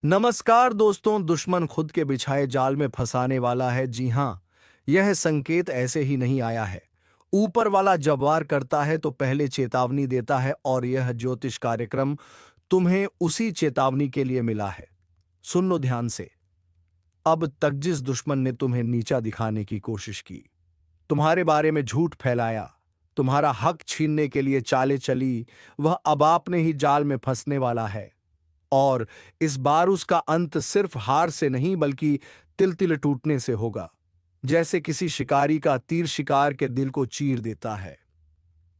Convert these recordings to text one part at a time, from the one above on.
नमस्कार दोस्तों। दुश्मन खुद के बिछाए जाल में फंसाने वाला है। जी हाँ, यह संकेत ऐसे ही नहीं आया है। ऊपर वाला जब वार करता है तो पहले चेतावनी देता है और यह ज्योतिष कार्यक्रम तुम्हें उसी चेतावनी के लिए मिला है। सुन लो ध्यान से। अब तक जिस दुश्मन ने तुम्हें नीचा दिखाने की कोशिश की, तुम्हारे बारे में झूठ फैलाया, तुम्हारा हक छीनने के लिए चालें चली, वह अब आपने ही जाल में फंसने वाला है। और इस बार उसका अंत सिर्फ हार से नहीं बल्कि तिल तिल टूटने से होगा। जैसे किसी शिकारी का तीर शिकार के दिल को चीर देता है,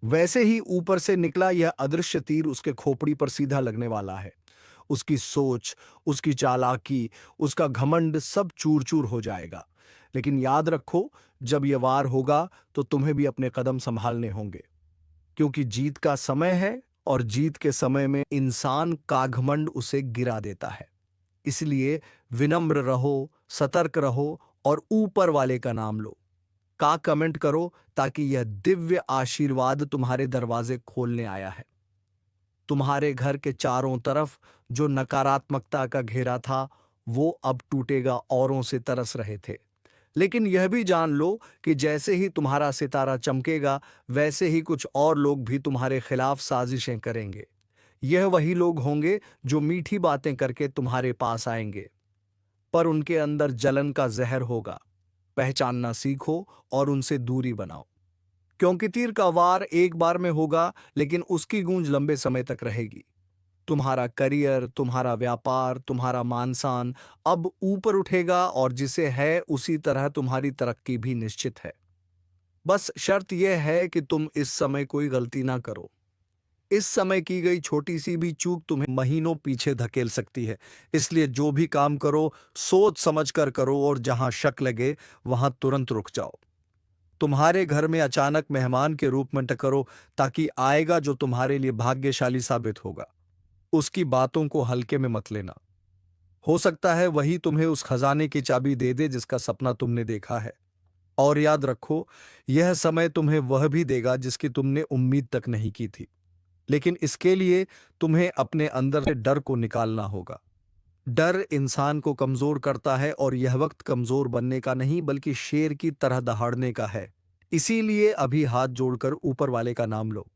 वैसे ही ऊपर से निकला यह अदृश्य तीर उसके खोपड़ी पर सीधा लगने वाला है। उसकी सोच, उसकी चालाकी, उसका घमंड सब चूर चूर हो जाएगा। लेकिन याद रखो, जब यह वार होगा तो तुम्हें भी अपने कदम संभालने होंगे, क्योंकि जीत का समय है और जीत के समय में इंसान का घमंड उसे गिरा देता है। इसलिए विनम्र रहो, सतर्क रहो और ऊपर वाले का नाम लो। कमेंट करो ताकि यह दिव्य आशीर्वाद तुम्हारे दरवाजे खोलने आया है। तुम्हारे घर के चारों तरफ जो नकारात्मकता का घेरा था, वो अब टूटेगा। औरों से तरस रहे थे, लेकिन यह भी जान लो कि जैसे ही तुम्हारा सितारा चमकेगा, वैसे ही कुछ और लोग भी तुम्हारे खिलाफ साजिशें करेंगे। यह वही लोग होंगे जो मीठी बातें करके तुम्हारे पास आएंगे, पर उनके अंदर जलन का जहर होगा। पहचानना सीखो और उनसे दूरी बनाओ, क्योंकि तीर का वार एक बार में होगा, लेकिन उसकी गूंज लंबे समय तक रहेगी। तुम्हारा करियर, तुम्हारा व्यापार, तुम्हारा मान-सान अब ऊपर उठेगा और जिसे है उसी तरह तुम्हारी तरक्की भी निश्चित है। बस शर्त यह है कि तुम इस समय कोई गलती ना करो। इस समय की गई छोटी सी भी चूक तुम्हें महीनों पीछे धकेल सकती है। इसलिए जो भी काम करो, सोच समझ कर करो और जहां शक लगे, वहां तुरंत रुक जाओ। तुम्हारे घर में अचानक मेहमान के रूप में टकरो, ताकि आएगा जो तुम्हारे लिए भाग्यशाली साबित होगा। उसकी बातों को हल्के में मत लेना। हो सकता है वही तुम्हें उस खजाने की चाबी दे दे जिसका सपना तुमने देखा है। और याद रखो, यह समय तुम्हें वह भी देगा जिसकी तुमने उम्मीद तक नहीं की थी। लेकिन इसके लिए तुम्हें अपने अंदर से डर को निकालना होगा। डर इंसान को कमजोर करता है और यह वक्त कमजोर बनने का नहीं बल्कि शेर की तरह दहाड़ने का है। इसीलिए अभी हाथ जोड़कर ऊपर वाले का नाम लो।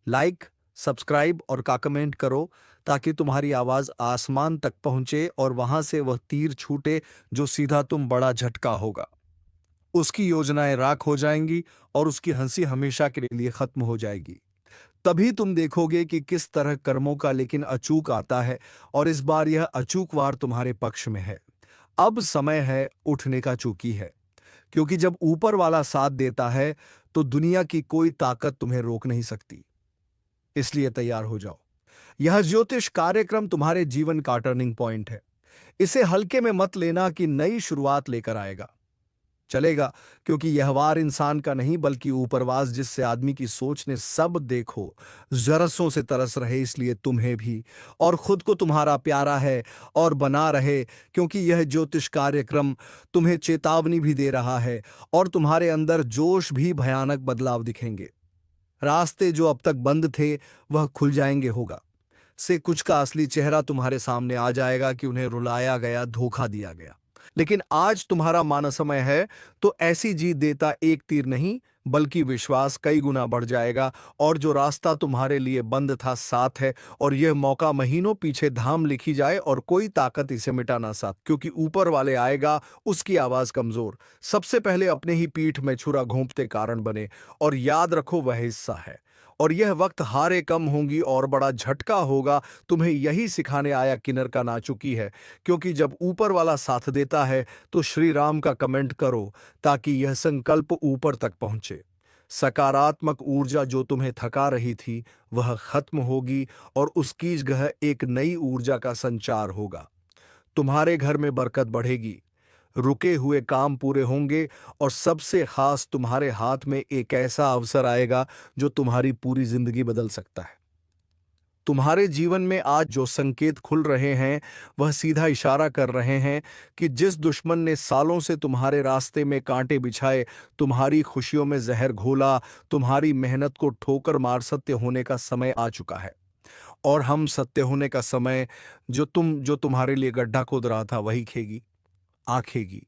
लाइक, सब्सक्राइब और कमेंट करो, ताकि तुम्हारी आवाज आसमान तक पहुंचे और वहां से वह तीर छूटे जो सीधा तुम बड़ा झटका होगा। उसकी योजनाएं राख हो जाएंगी और उसकी हंसी हमेशा के लिए खत्म हो जाएगी। तभी तुम देखोगे कि किस तरह कर्मों का लेकिन अचूक आता है, और इस बार यह अचूक वार तुम्हारे पक्ष में है। अब समय है उठने का, चूकी है, क्योंकि जब ऊपर वाला साथ देता है तो दुनिया की कोई ताकत तुम्हें रोक नहीं सकती। इसलिए तैयार हो जाओ। यह ज्योतिष कार्यक्रम तुम्हारे जीवन का टर्निंग पॉइंट है। इसे हल्के में मत लेना कि नई शुरुआत लेकर आएगा। चलेगा, क्योंकि यह वार इंसान का नहीं बल्कि ऊपरवास जिससे आदमी की सोच ने सब देखो जरसों से तरस रहे, इसलिए तुम्हें भी और खुद को तुम्हारा प्यारा है और बना रहे, क्योंकि यह ज्योतिष कार्यक्रम तुम्हें चेतावनी भी दे रहा है और तुम्हारे अंदर जोश भी भयानक बदलाव दिखेंगे। रास्ते जो अब तक बंद थे वह खुल जाएंगे। होगा से कुछ का असली चेहरा तुम्हारे सामने आ जाएगा कि उन्हें रुलाया गया, धोखा दिया गया। लेकिन आज तुम्हारा मान समय है, तो ऐसी जीत देता एक तीर नहीं बल्कि विश्वास कई गुना बढ़ जाएगा। और जो रास्ता तुम्हारे लिए बंद था साथ है, और यह मौका महीनों पीछे धाम लिखी जाए और कोई ताकत इसे मिटा ना साथ, क्योंकि ऊपर वाले आएगा, उसकी आवाज कमजोर सबसे पहले अपने ही पीठ में छुरा घोंपते कारण बने। और याद रखो, वह हिस्सा है और यह वक्त हारे कम होंगी और बड़ा झटका होगा। तुम्हें यही सिखाने आया कि नरका ना चुकी है, क्योंकि जब ऊपर वाला साथ देता है तो श्री राम का कमेंट करो, ताकि यह संकल्प ऊपर तक पहुंचे। सकारात्मक ऊर्जा जो तुम्हें थका रही थी वह खत्म होगी और उसकी जगह एक नई ऊर्जा का संचार होगा। तुम्हारे घर में बरकत बढ़ेगी, रुके हुए काम पूरे होंगे और सबसे खास तुम्हारे हाथ में एक ऐसा अवसर आएगा जो तुम्हारी पूरी जिंदगी बदल सकता है। तुम्हारे जीवन में आज जो संकेत खुल रहे हैं वह सीधा इशारा कर रहे हैं कि जिस दुश्मन ने सालों से तुम्हारे रास्ते में कांटे बिछाए, तुम्हारी खुशियों में जहर घोला, तुम्हारी मेहनत को ठोकर मार, सत्य होने का समय आ चुका है। और हम सत्य होने का समय जो तुम्हारे लिए गड्ढा खोद रहा था वही खेगी, आंखेगी।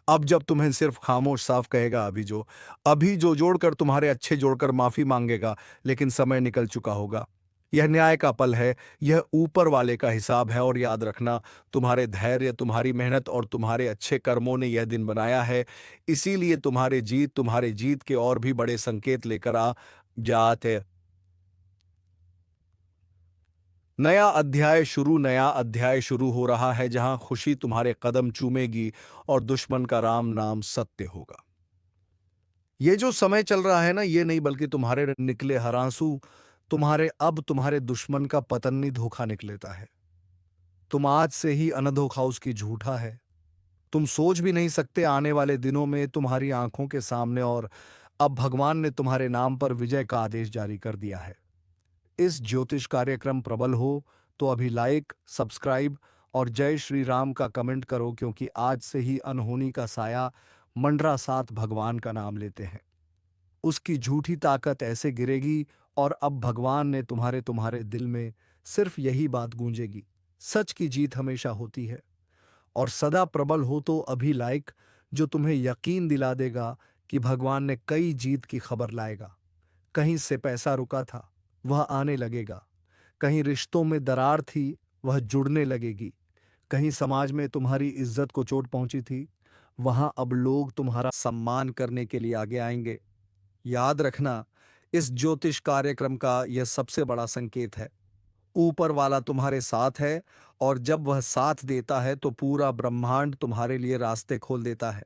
अब जब तुम्हें सिर्फ खामोश साफ कहेगा अभी जो जोड़कर तुम्हारे अच्छे जोड़कर माफी मांगेगा, लेकिन समय निकल चुका होगा। यह न्याय का पल है, यह ऊपर वाले का हिसाब है। और याद रखना, तुम्हारे धैर्य, तुम्हारी मेहनत और तुम्हारे अच्छे कर्मों ने यह दिन बनाया है। इसीलिए तुम्हारे जीत के और भी बड़े संकेत लेकर आ जाते। नया अध्याय शुरू हो रहा है, जहां खुशी तुम्हारे कदम चूमेगी और दुश्मन का राम नाम सत्य होगा। ये जो समय चल रहा है ना, ये नहीं बल्कि तुम्हारे निकले हर आंसू, तुम्हारे दुश्मन का पतन्नी धोखा निकलेता है। तुम आज से ही अनधोखा उसकी झूठा है। तुम सोच भी नहीं सकते आने वाले दिनों में तुम्हारी आंखों के सामने। और अब भगवान ने तुम्हारे नाम पर विजय का आदेश जारी कर दिया है। इस ज्योतिष कार्यक्रम प्रबल हो तो अभी लाइक, सब्सक्राइब और जय श्री राम का कमेंट करो, क्योंकि आज से ही अनहोनी का साया मंडरा साथ भगवान का नाम लेते हैं। उसकी झूठी ताकत ऐसे गिरेगी और अब भगवान ने तुम्हारे तुम्हारे दिल में सिर्फ यही बात गूंजेगी, सच की जीत हमेशा होती है। और सदा प्रबल हो तो अभी लाइक, जो तुम्हें यकीन दिला देगा कि भगवान ने कई जीत की खबर लाएगा। कहीं से पैसा रुका था, वह आने लगेगा। कहीं रिश्तों में दरार थी, वह जुड़ने लगेगी। कहीं समाज में तुम्हारी इज्जत को चोट पहुंची थी, वहां अब लोग तुम्हारा सम्मान करने के लिए आगे आएंगे। याद रखना, इस ज्योतिष कार्यक्रम का यह सबसे बड़ा संकेत है। ऊपर वाला तुम्हारे साथ है, और जब वह साथ देता है तो पूरा ब्रह्मांड तुम्हारे लिए रास्ते खोल देता है।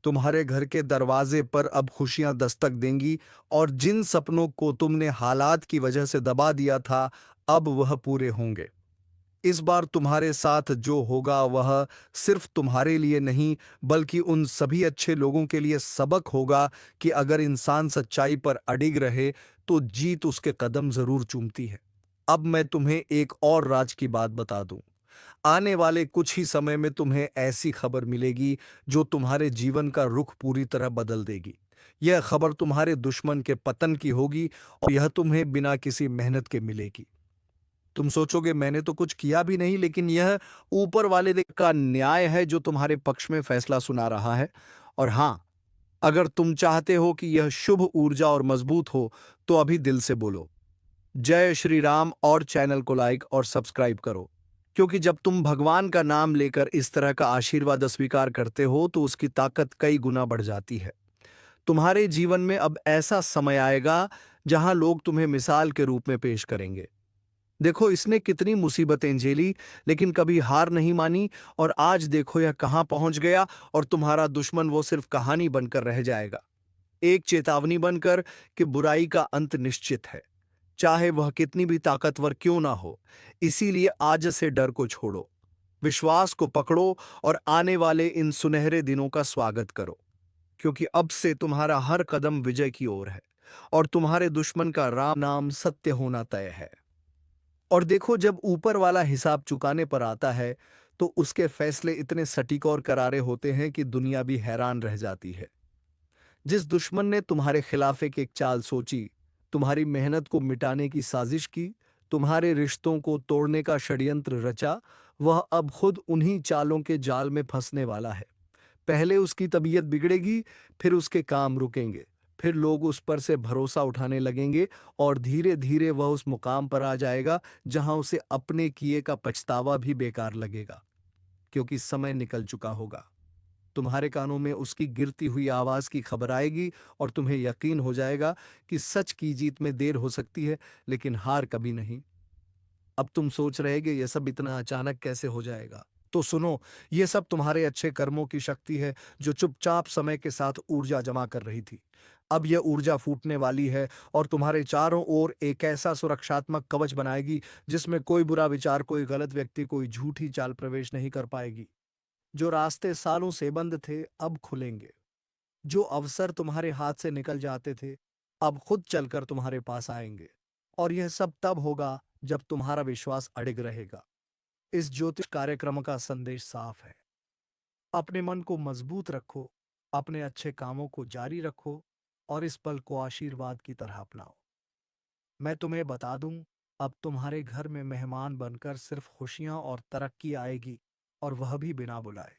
तुम्हारे घर के दरवाजे पर अब खुशियां दस्तक देंगी, और जिन सपनों को तुमने हालात की वजह से दबा दिया था, अब वह पूरे होंगे। इस बार तुम्हारे साथ जो होगा वह सिर्फ तुम्हारे लिए नहीं, बल्कि उन सभी अच्छे लोगों के लिए सबक होगा कि अगर इंसान सच्चाई पर अडिग रहे तो जीत उसके कदम जरूर चूमती है। अब मैं तुम्हें एक और राज की बात बता दूं। आने वाले कुछ ही समय में तुम्हें ऐसी खबर मिलेगी जो तुम्हारे जीवन का रुख पूरी तरह बदल देगी। यह खबर तुम्हारे दुश्मन के पतन की होगी, और यह तुम्हें बिना किसी मेहनत के मिलेगी। तुम सोचोगे मैंने तो कुछ किया भी नहीं, लेकिन यह ऊपर वाले का न्याय है जो तुम्हारे पक्ष में फैसला सुना रहा है। और हां, अगर तुम चाहते हो कि यह शुभ ऊर्जा और मजबूत हो, तो अभी दिल से बोलो जय श्री राम और चैनल को लाइक और सब्सक्राइब करो। क्योंकि जब तुम भगवान का नाम लेकर इस तरह का आशीर्वाद स्वीकार करते हो तो उसकी ताकत कई गुना बढ़ जाती है। तुम्हारे जीवन में अब ऐसा समय आएगा जहां लोग तुम्हें मिसाल के रूप में पेश करेंगे। देखो, इसने कितनी मुसीबतें झेली, लेकिन कभी हार नहीं मानी, और आज देखो यह कहां पहुंच गया। और तुम्हारा दुश्मन वो सिर्फ कहानी बनकर रह जाएगा, एक चेतावनी बनकर कि बुराई का अंत निश्चित है, चाहे वह कितनी भी ताकतवर क्यों ना हो। इसीलिए आज से डर को छोड़ो, विश्वास को पकड़ो और आने वाले इन सुनहरे दिनों का स्वागत करो। क्योंकि अब से तुम्हारा हर कदम विजय की ओर है, और तुम्हारे दुश्मन का राम नाम सत्य होना तय है। और देखो, जब ऊपर वाला हिसाब चुकाने पर आता है तो उसके फैसले इतने सटीक और करारे होते हैं कि दुनिया भी हैरान रह जाती है। जिस दुश्मन ने तुम्हारे खिलाफ एक चाल सोची, तुम्हारी मेहनत को मिटाने की साजिश की, तुम्हारे रिश्तों को तोड़ने का षड्यंत्र रचा, वह अब खुद उन्हीं चालों के जाल में फंसने वाला है। पहले उसकी तबीयत बिगड़ेगी, फिर उसके काम रुकेंगे, फिर लोग उस पर से भरोसा उठाने लगेंगे, और धीरे धीरे वह उस मुकाम पर आ जाएगा जहां उसे अपने किए का पछतावा भी बेकार लगेगा। क्योंकि समय निकल चुका होगा। तुम्हारे कानों में उसकी गिरती हुई आवाज की खबर आएगी, और तुम्हें यकीन हो जाएगा कि सच की जीत में देर हो सकती है, लेकिन हार कभी नहीं। अब तुम सोच रहे कि यह सब इतना अचानक कैसे हो जाएगा। तो सुनो, ये सब तुम्हारे अच्छे कर्मों की शक्ति है, जो चुपचाप समय के साथ ऊर्जा जमा कर रही थी। अब यह ऊर्जा फूटने वाली है, और तुम्हारे चारों ओर एक ऐसा सुरक्षात्मक कवच बनाएगी जिसमें कोई बुरा विचार, कोई गलत व्यक्ति, कोई झूठी चाल प्रवेश नहीं कर पाएगी। जो रास्ते सालों से बंद थे अब खुलेंगे। जो अवसर तुम्हारे हाथ से निकल जाते थे अब खुद चलकर तुम्हारे पास आएंगे। और यह सब तब होगा जब तुम्हारा विश्वास अडिग रहेगा। इस ज्योतिष कार्यक्रम का संदेश साफ है। अपने मन को मजबूत रखो, अपने अच्छे कामों को जारी रखो, और इस पल को आशीर्वाद की तरह अपनाओ। मैं तुम्हें बता दूं, अब तुम्हारे घर में मेहमान बनकर सिर्फ खुशियां और तरक्की आएगी, और वह भी बिना बुलाए।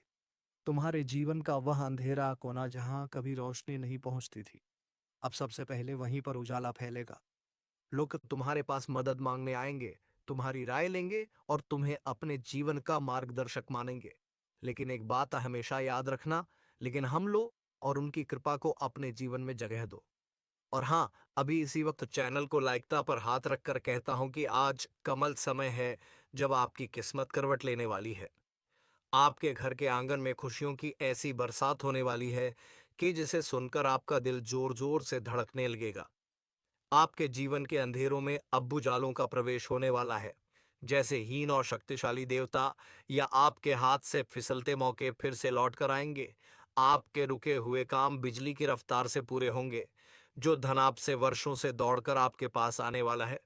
तुम्हारे जीवन का वह अंधेरा कोना जहां कभी रोशनी नहीं पहुंचती थी, अब सबसे पहले वहीं पर उजाला फैलेगा। लोग तुम्हारे पास मदद मांगने आएंगे, तुम्हारी राय लेंगे और तुम्हें अपने जीवन का मार्गदर्शक मानेंगे। लेकिन एक बात हमेशा याद रखना, लेकिन हम लो और उनकी कृपा को अपने जीवन में जगह दो। और हाँ, अभी इसी वक्त चैनल को लाइकता पर हाथ रखकर कहता हूं कि आज कमल समय है जब आपकी किस्मत करवट लेने वाली है। आपके घर के आंगन में खुशियों की ऐसी बरसात होने वाली है कि जिसे सुनकर आपका दिल जोर जोर से धड़कने लगेगा। आपके जीवन के अंधेरों में अब उजालों का प्रवेश होने वाला है। जैसे हीन और शक्तिशाली देवता या आपके हाथ से फिसलते मौके फिर से लौट कर आएंगे। आपके रुके हुए काम बिजली की रफ्तार से पूरे होंगे। जो धन आपसे वर्षों से दौड़कर आपके पास आने वाला है,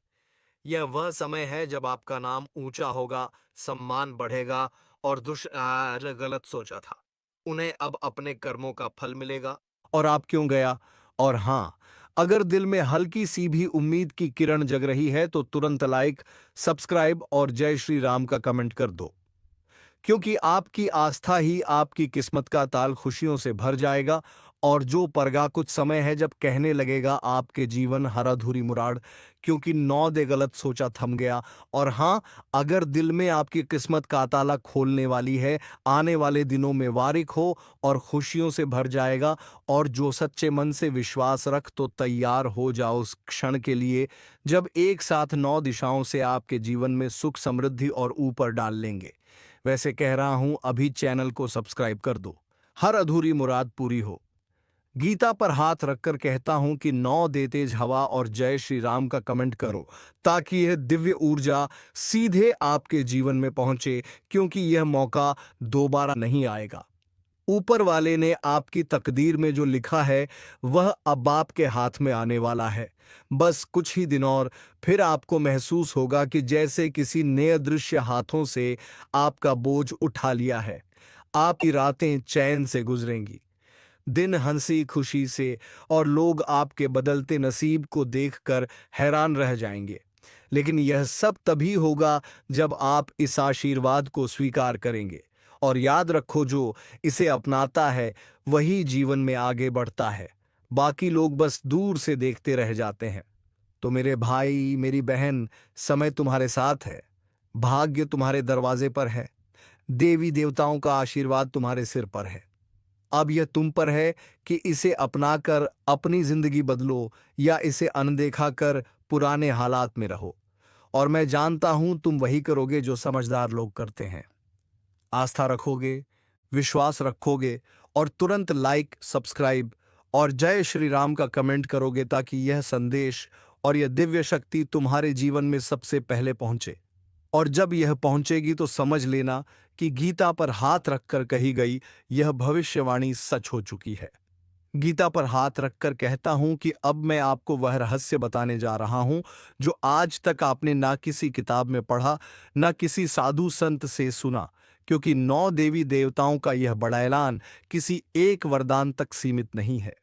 यह वह समय है जब आपका नाम ऊंचा होगा, सम्मान बढ़ेगा और गलत सोचा था, उन्हें अब अपने कर्मों का फल मिलेगा। और आप क्यों गया? और हाँ, अगर दिल में हल्की सी भी उम्मीद की किरण जग रही है तो तुरंत लाइक, सब्सक्राइब और जय श्री राम का कमेंट कर दो, क्योंकि आपकी आस्था ही आपकी किस्मत का ताल खुशियों से भर जाएगा। और जो परगा कुछ समय है जब कहने लगेगा आपके जीवन हर अधूरी मुराद, क्योंकि 9 दे गलत सोचा थम गया। और हाँ, अगर दिल में आपकी किस्मत का ताला खोलने वाली है, आने वाले दिनों में वारिक हो और खुशियों से भर जाएगा। और जो सच्चे मन से विश्वास रख तो तैयार हो जाओ उस क्षण के लिए जब एक साथ 9 दिशाओं से आपके जीवन में सुख समृद्धि और ऊपर डाल लेंगे। वैसे कह रहा हूं, अभी चैनल को सब्सक्राइब कर दो, हर अधूरी मुराद पूरी हो। गीता पर हाथ रखकर कहता हूं कि 9 दे तेज हवा और जय श्री राम का कमेंट करो, ताकि यह दिव्य ऊर्जा सीधे आपके जीवन में पहुंचे, क्योंकि यह मौका दोबारा नहीं आएगा। ऊपर वाले ने आपकी तकदीर में जो लिखा है वह अब आपके हाथ में आने वाला है। बस कुछ ही दिन और, फिर आपको महसूस होगा कि जैसे किसी नए दृश्य हाथों से आपका बोझ उठा लिया है। आपकी रातें चैन से गुजरेंगी, दिन हंसी खुशी से, और लोग आपके बदलते नसीब को देखकर हैरान रह जाएंगे। लेकिन यह सब तभी होगा जब आप इस आशीर्वाद को स्वीकार करेंगे। और याद रखो, जो इसे अपनाता है वही जीवन में आगे बढ़ता है, बाकी लोग बस दूर से देखते रह जाते हैं। तो मेरे भाई, मेरी बहन, समय तुम्हारे साथ है, भाग्य तुम्हारे दरवाजे पर है, देवी देवताओं का आशीर्वाद तुम्हारे सिर पर है। अब यह तुम पर है कि इसे अपनाकर अपनी जिंदगी बदलो या इसे अनदेखा कर पुराने हालात में रहो। और मैं जानता हूं तुम वही करोगे जो समझदार लोग करते हैं। आस्था रखोगे, विश्वास रखोगे और तुरंत लाइक, सब्सक्राइब और जय श्री राम का कमेंट करोगे, ताकि यह संदेश और यह दिव्य शक्ति तुम्हारे जीवन में सबसे पहले पहुंचे। और जब यह पहुंचेगी तो समझ लेना कि गीता पर हाथ रखकर कही गई यह भविष्यवाणी सच हो चुकी है। गीता पर हाथ रखकर कहता हूं कि अब मैं आपको वह रहस्य बताने जा रहा हूं जो आज तक आपने ना किसी किताब में पढ़ा, ना किसी साधु संत से सुना, क्योंकि 9 देवी देवताओं का यह बड़ा ऐलान किसी एक वरदान तक सीमित नहीं है।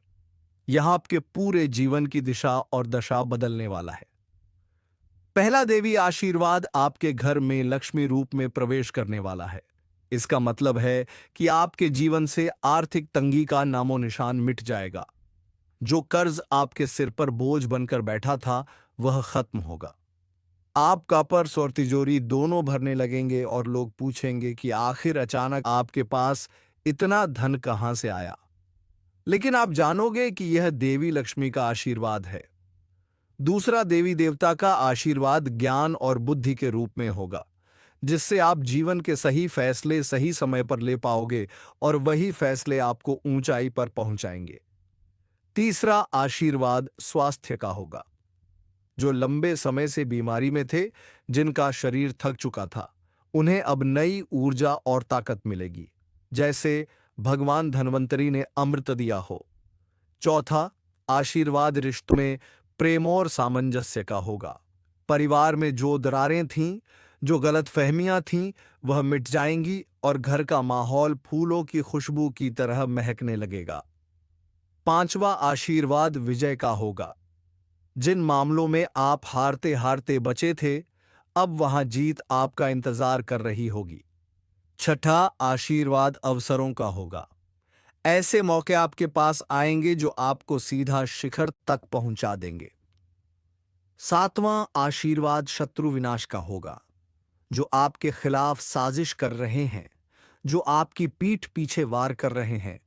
यह आपके पूरे जीवन की दिशा और दशा बदलने वाला है। पहला देवी आशीर्वाद आपके घर में लक्ष्मी रूप में प्रवेश करने वाला है। इसका मतलब है कि आपके जीवन से आर्थिक तंगी का नामो निशान मिट जाएगा। जो कर्ज आपके सिर पर बोझ बनकर बैठा था वह खत्म होगा। आपका पर्स और तिजोरी दोनों भरने लगेंगे और लोग पूछेंगे कि आखिर अचानक आपके पास इतना धन कहां से आया। लेकिन आप जानोगे कि यह देवी लक्ष्मी का आशीर्वाद है। दूसरा देवी देवता का आशीर्वाद ज्ञान और बुद्धि के रूप में होगा, जिससे आप जीवन के सही फैसले सही समय पर ले पाओगे और वही फैसले आपको ऊंचाई पर पहुंचाएंगे। तीसरा आशीर्वाद स्वास्थ्य का होगा। जो लंबे समय से बीमारी में थे, जिनका शरीर थक चुका था, उन्हें अब नई ऊर्जा और ताकत मिलेगी, जैसे भगवान धन्वंतरी ने अमृत दिया हो। चौथा आशीर्वाद रिश्तों में प्रेम और सामंजस्य का होगा। परिवार में जो दरारें थीं, जो गलतफहमियां थीं, वह मिट जाएंगी और घर का माहौल फूलों की खुशबू की तरह महकने लगेगा। पांचवा आशीर्वाद विजय का होगा। जिन मामलों में आप हारते हारते बचे थे, अब वहां जीत आपका इंतजार कर रही होगी। छठा, आशीर्वाद अवसरों का होगा। ऐसे मौके आपके पास आएंगे जो आपको सीधा शिखर तक पहुंचा देंगे। सातवां, आशीर्वाद शत्रु विनाश का होगा। जो आपके खिलाफ साजिश कर रहे हैं, जो आपकी पीठ पीछे वार कर रहे हैं,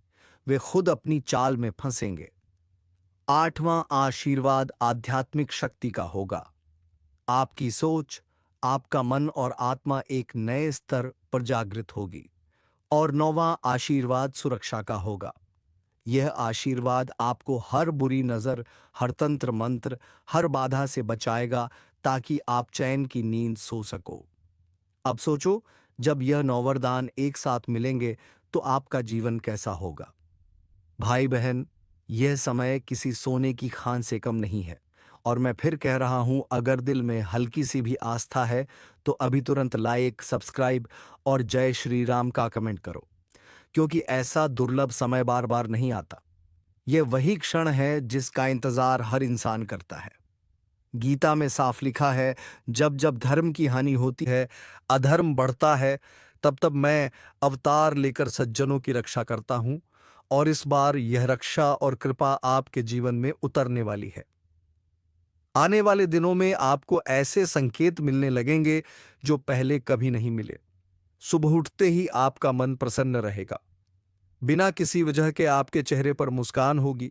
वे खुद अपनी चाल में फंसेंगे। आठवां, आशीर्वाद आध्यात्मिक शक्ति का होगा। आपकी सोच, आपका मन और आत्मा एक नए स्तर पर जागृत होगी। और नौवां, आशीर्वाद सुरक्षा का होगा। यह आशीर्वाद आपको हर बुरी नजर, हर तंत्र मंत्र, हर बाधा से बचाएगा, ताकि आप चैन की नींद सो सको। अब सोचो, जब यह नौ वरदान एक साथ मिलेंगे तो आपका जीवन कैसा होगा। भाई बहन, यह समय किसी सोने की खान से कम नहीं है। और मैं फिर कह रहा हूं, अगर दिल में हल्की सी भी आस्था है तो अभी तुरंत लाइक, सब्सक्राइब और जय श्री राम का कमेंट करो, क्योंकि ऐसा दुर्लभ समय बार बार नहीं आता। यह वही क्षण है जिसका इंतजार हर इंसान करता है। गीता में साफ लिखा है, जब जब धर्म की हानि होती है, अधर्म बढ़ता है, तब तब मैं अवतार लेकर सज्जनों की रक्षा करता हूं। और इस बार यह रक्षा और कृपा आपके जीवन में उतरने वाली है। आने वाले दिनों में आपको ऐसे संकेत मिलने लगेंगे जो पहले कभी नहीं मिले। सुबह उठते ही आपका मन प्रसन्न रहेगा। बिना किसी वजह के आपके चेहरे पर मुस्कान होगी।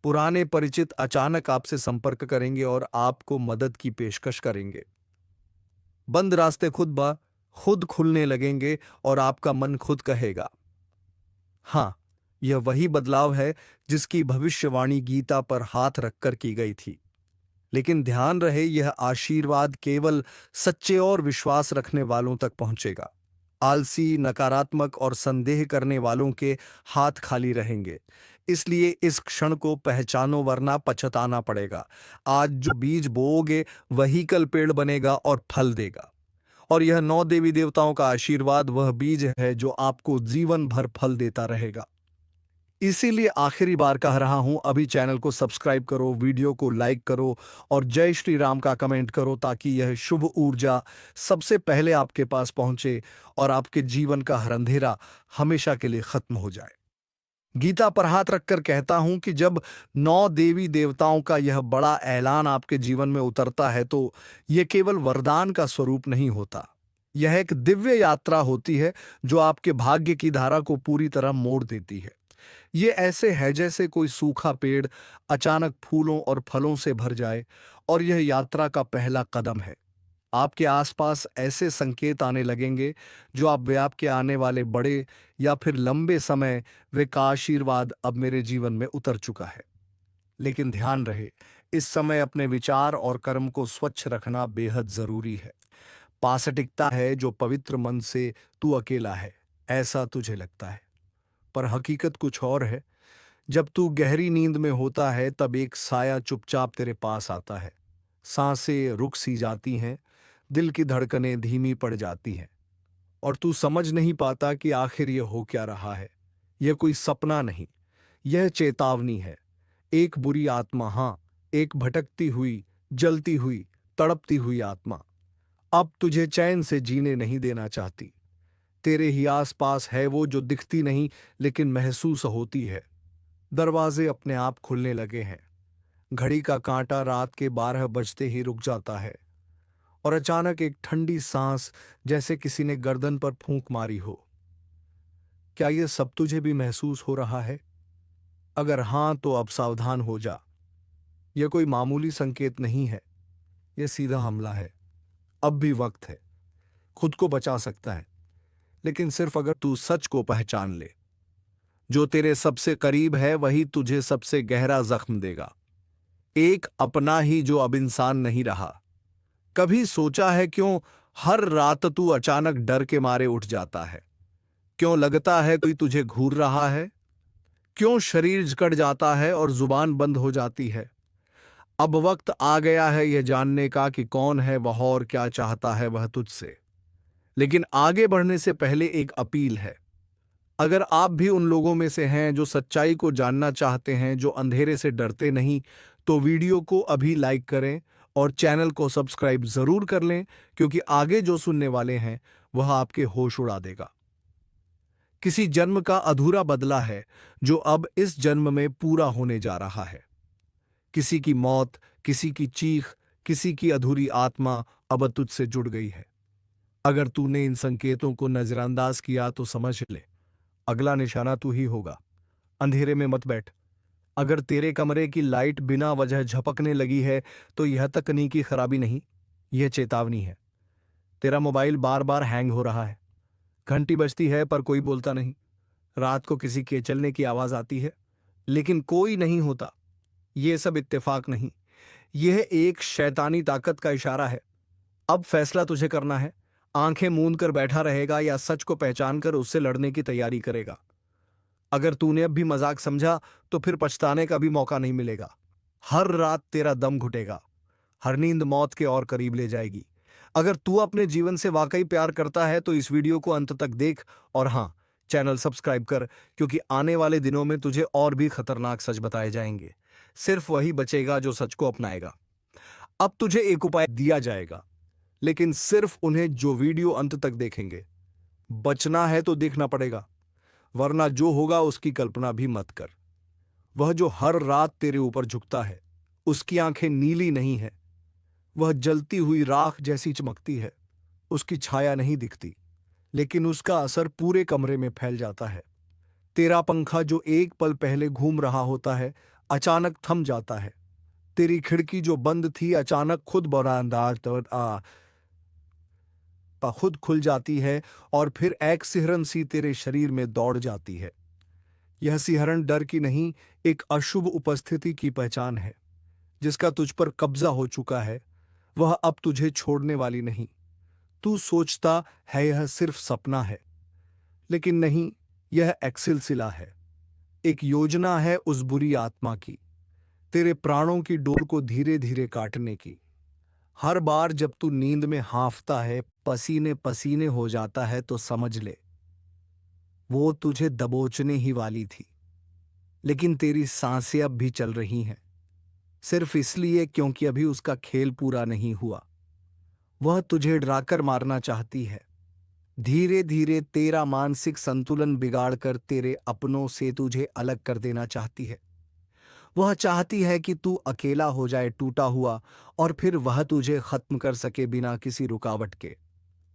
पुराने परिचित अचानक आपसे संपर्क करेंगे और आपको मदद की पेशकश करेंगे। बंद रास्ते खुद खुलने लगेंगे और आपका मन खुद कहेगा, हाँ, यह वही बदलाव है जिसकी भविष्यवाणी गीता पर हाथ रखकर की गई थी। लेकिन ध्यान रहे, यह आशीर्वाद केवल सच्चे और विश्वास रखने वालों तक पहुंचेगा। आलसी, नकारात्मक और संदेह करने वालों के हाथ खाली रहेंगे। इसलिए इस क्षण को पहचानो, वरना पछताना पड़ेगा। आज जो बीज बोओगे वही कल पेड़ बनेगा और फल देगा। और यह 9 देवी देवताओं का आशीर्वाद वह बीज है जो आपको जीवन भर फल देता रहेगा। इसीलिए आखिरी बार कह रहा हूं, अभी चैनल को सब्सक्राइब करो, वीडियो को लाइक करो और जय श्री राम का कमेंट करो, ताकि यह शुभ ऊर्जा सबसे पहले आपके पास पहुंचे और आपके जीवन का हर अंधेरा हमेशा के लिए खत्म हो जाए। गीता पर हाथ रखकर कहता हूं कि जब 9 देवी देवताओं का यह बड़ा ऐलान आपके जीवन में उतरता है तो यह केवल वरदान का स्वरूप नहीं होता। यह एक दिव्य यात्रा होती है जो आपके भाग्य की धारा को पूरी तरह मोड़ देती है। ये ऐसे है जैसे कोई सूखा पेड़ अचानक फूलों और फलों से भर जाए, और यह यात्रा का पहला कदम है। आपके आसपास ऐसे संकेत आने लगेंगे जो आपके आने वाले बड़े या फिर लंबे समय वे का आशीर्वाद अब मेरे जीवन में उतर चुका है। लेकिन ध्यान रहे, इस समय अपने विचार और कर्म को स्वच्छ रखना बेहद जरूरी है। पास टिकता है जो पवित्र मन से तू अकेला है, ऐसा तुझे लगता है, पर हकीकत कुछ और है। जब तू गहरी नींद में होता है तब एक साया चुपचाप तेरे पास आता है। सांसें रुक सी जाती हैं, दिल की धड़कनें धीमी पड़ जाती हैं, और तू समझ नहीं पाता कि आखिर ये हो क्या रहा है। यह कोई सपना नहीं, यह चेतावनी है। एक बुरी आत्मा, हाँ, एक भटकती हुई, जलती हुई, तड़पती हुई आत्मा अब तुझे चैन से जीने नहीं देना चाहती। तेरे ही आसपास है वो जो दिखती नहीं लेकिन महसूस होती है। दरवाजे अपने आप खुलने लगे हैं। घड़ी का कांटा रात के 12 बजते ही रुक जाता है, और अचानक एक ठंडी सांस जैसे किसी ने गर्दन पर फूंक मारी हो। क्या यह सब तुझे भी महसूस हो रहा है? अगर हां, तो अब सावधान हो जा। यह कोई मामूली संकेत नहीं है, यह सीधा हमला है। अब भी वक्त है, खुद को बचा सकता है, लेकिन सिर्फ अगर तू सच को पहचान ले। जो तेरे सबसे करीब है वही तुझे सबसे गहरा जख्म देगा। एक अपना ही जो अब इंसान नहीं रहा। कभी सोचा है क्यों हर रात तू अचानक डर के मारे उठ जाता है? क्यों लगता है कोई तुझे घूर रहा है? क्यों शरीर जकड़ जाता है और जुबान बंद हो जाती है? अब वक्त आ गया है यह जानने का कि कौन है वह और क्या चाहता है वह तुझसे। लेकिन आगे बढ़ने से पहले एक अपील है। अगर आप भी उन लोगों में से हैं जो सच्चाई को जानना चाहते हैं, जो अंधेरे से डरते नहीं, तो वीडियो को अभी लाइक करें और चैनल को सब्सक्राइब जरूर कर लें, क्योंकि आगे जो सुनने वाले हैं वह आपके होश उड़ा देगा। किसी जन्म का अधूरा बदला है जो अब इस जन्म में पूरा होने जा रहा है। किसी की मौत, किसी की चीख, किसी की अधूरी आत्मा अब तुझसे जुड़ गई है। अगर तूने इन संकेतों को नजरअंदाज किया तो समझ ले, अगला निशाना तू ही होगा। अंधेरे में मत बैठ। अगर तेरे कमरे की लाइट बिना वजह झपकने लगी है तो यह तकनीकी खराबी नहीं, यह चेतावनी है। तेरा मोबाइल बार बार हैंग हो रहा है, घंटी बजती है पर कोई बोलता नहीं, रात को किसी के चलने की आवाज आती है लेकिन कोई नहीं होता। यह सब इत्तेफाक नहीं, यह एक शैतानी ताकत का इशारा है। अब फैसला तुझे करना है, आंखें मूंद कर बैठा रहेगा या सच को पहचान कर उससे लड़ने की तैयारी करेगा। अगर तूने अब भी मजाक समझा तो फिर पछताने का भी मौका नहीं मिलेगा। हर रात तेरा दम घुटेगा, हर नींद मौत के और करीब ले जाएगी। अगर तू अपने जीवन से वाकई प्यार करता है तो इस वीडियो को अंत तक देख, और हाँ, चैनल सब्सक्राइब कर, क्योंकि आने वाले दिनों में तुझे और भी खतरनाक सच बताए जाएंगे। सिर्फ वही बचेगा जो सच को अपनाएगा। अब तुझे एक उपाय दिया जाएगा, लेकिन सिर्फ उन्हें जो वीडियो अंत तक देखेंगे। बचना है तो देखना पड़ेगा, वरना जो होगा उसकी कल्पना भी मत कर। वह जो हर रात तेरे ऊपर झुकता है, उसकी आंखें नीली नहीं है, वह जलती हुई राख जैसी चमकती है। उसकी छाया नहीं दिखती, लेकिन उसका असर पूरे कमरे में फैल जाता है। तेरा पंखा जो एक पल पहले घूम रहा होता है, अचानक थम जाता है। तेरी खिड़की जो बंद थी अचानक खुद खुल जाती है, और फिर एक सिहरन सी तेरे शरीर में दौड़ जाती है। यह सिहरन डर की नहीं, एक अशुभ उपस्थिति की पहचान है, जिसका तुझ पर कब्जा हो चुका है। वह अब तुझे छोड़ने वाली नहीं। तू सोचता है यह सिर्फ सपना है, लेकिन नहीं, यह एक सिलसिला है, एक योजना है उस बुरी आत्मा की, तेरे प्राणों की डोर को धीरे धीरे काटने की। हर बार जब तू नींद में हांफता है, पसीने पसीने हो जाता है, तो समझ ले वो तुझे दबोचने ही वाली थी। लेकिन तेरी सांसें अब भी चल रही हैं, सिर्फ इसलिए क्योंकि अभी उसका खेल पूरा नहीं हुआ। वह तुझे डराकर मारना चाहती है, धीरे धीरे तेरा मानसिक संतुलन बिगाड़कर तेरे अपनों से तुझे अलग कर देना चाहती है। वह चाहती है कि तू अकेला हो जाए, टूटा हुआ, और फिर वह तुझे खत्म कर सके बिना किसी रुकावट के।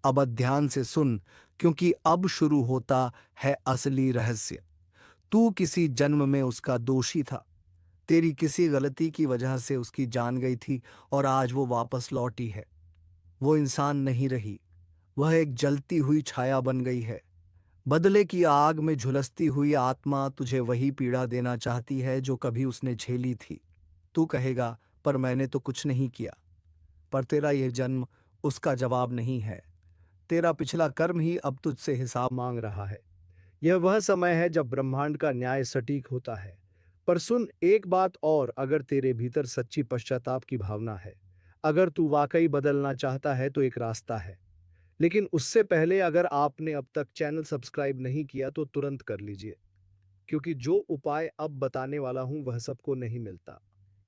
अब ध्यान से सुन, क्योंकि अब शुरू होता है असली रहस्य। तू किसी जन्म में उसका दोषी था, तेरी किसी गलती की वजह से उसकी जान गई थी, और आज वो वापस लौटी है। वो इंसान नहीं रही, वह एक जलती हुई छाया बन गई है। बदले की आग में झुलसती हुई आत्मा तुझे वही पीड़ा देना चाहती है जो कभी उसने झेली थी। तू कहेगा, पर मैंने तो कुछ नहीं किया। पर तेरा यह जन्म उसका जवाब नहीं है। तेरा पिछला कर्म ही अब तुझसे हिसाब मांग रहा है। यह वह समय है जब ब्रह्मांड का न्याय सटीक होता है। पर सुन एक बात और, अगर तेरे भीतर सच्ची पश्चाताप की भावना है, अगर तू वाकई बदलना चाहता है, तो एक रास्ता है। लेकिन उससे पहले अगर आपने अब तक चैनल सब्सक्राइब नहीं किया तो तुरंत कर लीजिए, क्योंकि जो उपाय अब बताने वाला हूं वह सबको नहीं मिलता।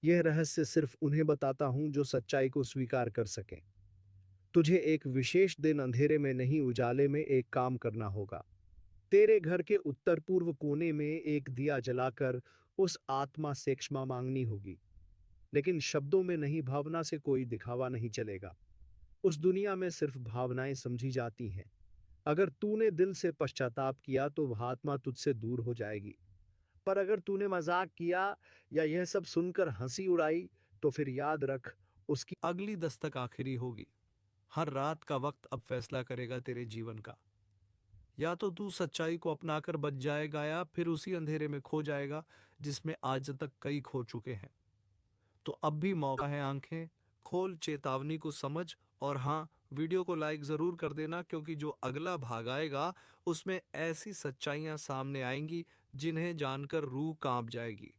यह रहस्य सिर्फ उन्हें बताता हूं जो सच्चाई को स्वीकार कर सकें। तुझे एक विशेष दिन अंधेरे में नहीं, उजाले में एक काम करना होगा। तेरे घर के उत्तर पूर्व कोने में एक दिया जलाकर उस आत्मा से क्षमा मांगनी होगी, लेकिन शब्दों में नहीं, भावना से। कोई दिखावा नहीं चलेगा। उस दुनिया में सिर्फ भावनाएं समझी जाती हैं। अगर तूने दिल से पश्चाताप किया तो वह आत्मा तुझसे दूर हो जाएगी। पर अगर तूने मजाक किया या यह सब सुनकर हंसी उड़ाई, तो फिर याद रख, उसकी अगली दस्तक आखिरी होगी। हर रात का वक्त अब फैसला करेगा तेरे जीवन का। या तो तू सच्चाई को अपनाकर बच जाएगा, या फिर उसी अंधेरे में खो जाएगा जिसमें आज तक कई खो चुके हैं। तो अब भी मौका है, आंखें खोल, चेतावनी को समझ, और हाँ, वीडियो को लाइक जरूर कर देना, क्योंकि जो अगला भाग आएगा उसमें ऐसी सच्चाइयां सामने आएंगी जिन्हें जानकर रूह कांप जाएगी।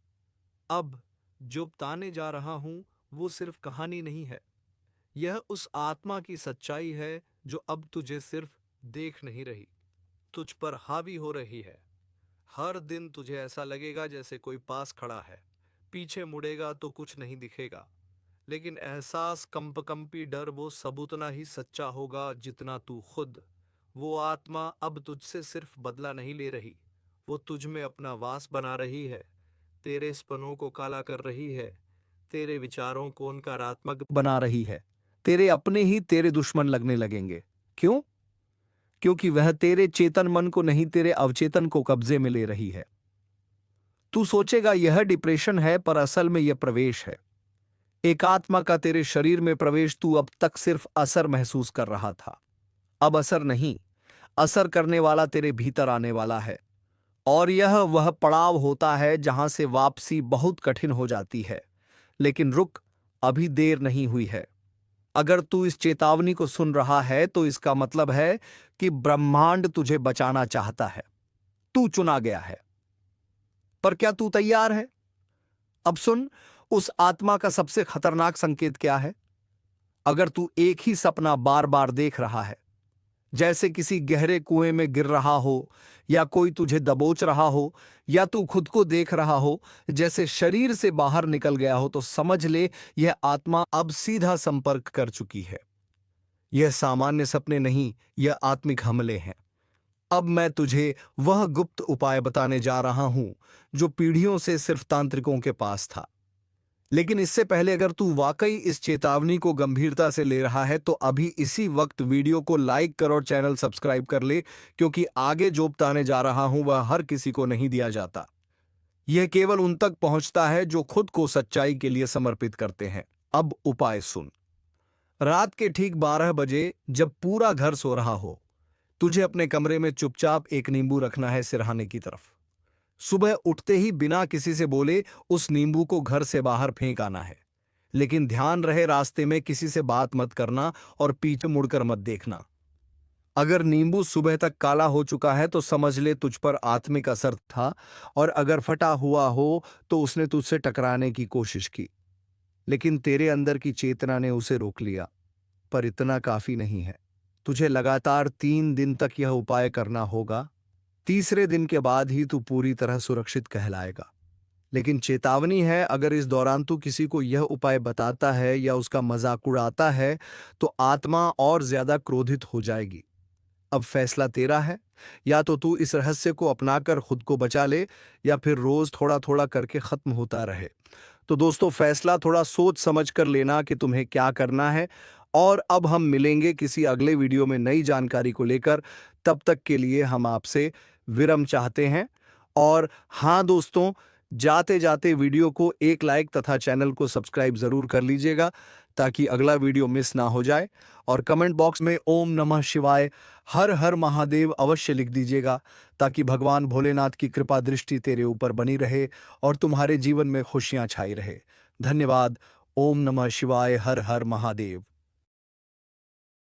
अब जो बताने जा रहा हूं वो सिर्फ कहानी नहीं है, यह उस आत्मा की सच्चाई है जो अब तुझे सिर्फ देख नहीं रही, तुझ पर हावी हो रही है। हर दिन तुझे ऐसा लगेगा जैसे कोई पास खड़ा है, पीछे मुड़ेगा तो कुछ नहीं दिखेगा, लेकिन एहसास, कंपकंपी डर वो सब उतना ही सच्चा होगा जितना तू खुद। वो आत्मा अब तुझसे सिर्फ बदला नहीं ले रही, वो तुझ में अपना वास बना रही है, तेरे सपनों को काला कर रही है, तेरे विचारों को नकारात्मक बना रही है। तेरे अपने ही तेरे दुश्मन लगने लगेंगे। क्यों? क्योंकि वह तेरे चेतन मन को नहीं, तेरे अवचेतन को कब्जे में ले रही है। तू सोचेगा यह डिप्रेशन है, पर असल में यह प्रवेश है। एक आत्मा का तेरे शरीर में प्रवेश। तू अब तक सिर्फ असर महसूस कर रहा था, अब असर नहीं, असर करने वाला तेरे भीतर आने वाला है। और यह वह पड़ाव होता है जहां से वापसी बहुत कठिन हो जाती है। लेकिन रुक, अभी देर नहीं हुई है। अगर तू इस चेतावनी को सुन रहा है तो इसका मतलब है कि ब्रह्मांड तुझे बचाना चाहता है। तू चुना गया है। पर क्या तू तैयार है? अब सुन, उस आत्मा का सबसे खतरनाक संकेत क्या है? अगर तू एक ही सपना बार बार देख रहा है, जैसे किसी गहरे कुएं में गिर रहा हो, या कोई तुझे दबोच रहा हो, या तू खुद को देख रहा हो जैसे शरीर से बाहर निकल गया हो, तो समझ ले यह आत्मा अब सीधा संपर्क कर चुकी है। यह सामान्य सपने नहीं, यह आत्मिक हमले हैं। अब मैं तुझे वह गुप्त उपाय बताने जा रहा हूं जो पीढ़ियों से सिर्फ तांत्रिकों के पास था। लेकिन इससे पहले, अगर तू वाकई इस चेतावनी को गंभीरता से ले रहा है तो अभी इसी वक्त वीडियो को लाइक कर और चैनल सब्सक्राइब कर ले, क्योंकि आगे जो बताने जा रहा हूं वह हर किसी को नहीं दिया जाता। यह केवल उन तक पहुंचता है जो खुद को सच्चाई के लिए समर्पित करते हैं। अब उपाय सुन। रात के ठीक 12 बजे, जब पूरा घर सो रहा हो, तुझे अपने कमरे में चुपचाप एक नींबू रखना है सिरहाने की तरफ। सुबह उठते ही बिना किसी से बोले उस नींबू को घर से बाहर फेंक आना है। लेकिन ध्यान रहे, रास्ते में किसी से बात मत करना और पीछे मुड़कर मत देखना। अगर नींबू सुबह तक काला हो चुका है तो समझ ले तुझ पर आत्मिक असर था, और अगर फटा हुआ हो तो उसने तुझसे टकराने की कोशिश की, लेकिन तेरे अंदर की चेतना ने उसे रोक लिया। पर इतना काफी नहीं है। तुझे लगातार 3 दिन तक यह उपाय करना होगा। तीसरे दिन के बाद ही तू पूरी तरह सुरक्षित कहलाएगा। लेकिन चेतावनी है, अगर इस दौरान तू किसी को यह उपाय बताता है या उसका मजाक उड़ाता है तो आत्मा और ज्यादा क्रोधित हो जाएगी। अब फैसला तेरा है, या तो तू इस रहस्य को अपनाकर खुद को बचा ले, या फिर रोज थोड़ा थोड़ा करके खत्म होता रहे। तो दोस्तों, फैसला थोड़ा सोच समझ कर लेना कि तुम्हें क्या करना है। और अब हम मिलेंगे किसी अगले वीडियो में नई जानकारी को लेकर। तब तक के लिए हम आपसे विराम चाहते हैं। और हाँ दोस्तों, जाते जाते वीडियो को एक लाइक तथा चैनल को सब्सक्राइब जरूर कर लीजिएगा, ताकि अगला वीडियो मिस ना हो जाए। और कमेंट बॉक्स में ओम नमः शिवाय, हर हर महादेव अवश्य लिख दीजिएगा, ताकि भगवान भोलेनाथ की कृपा दृष्टि तेरे ऊपर बनी रहे और तुम्हारे जीवन में खुशियां छाई रहे। धन्यवाद। ओम नमः शिवाय, हर हर महादेव।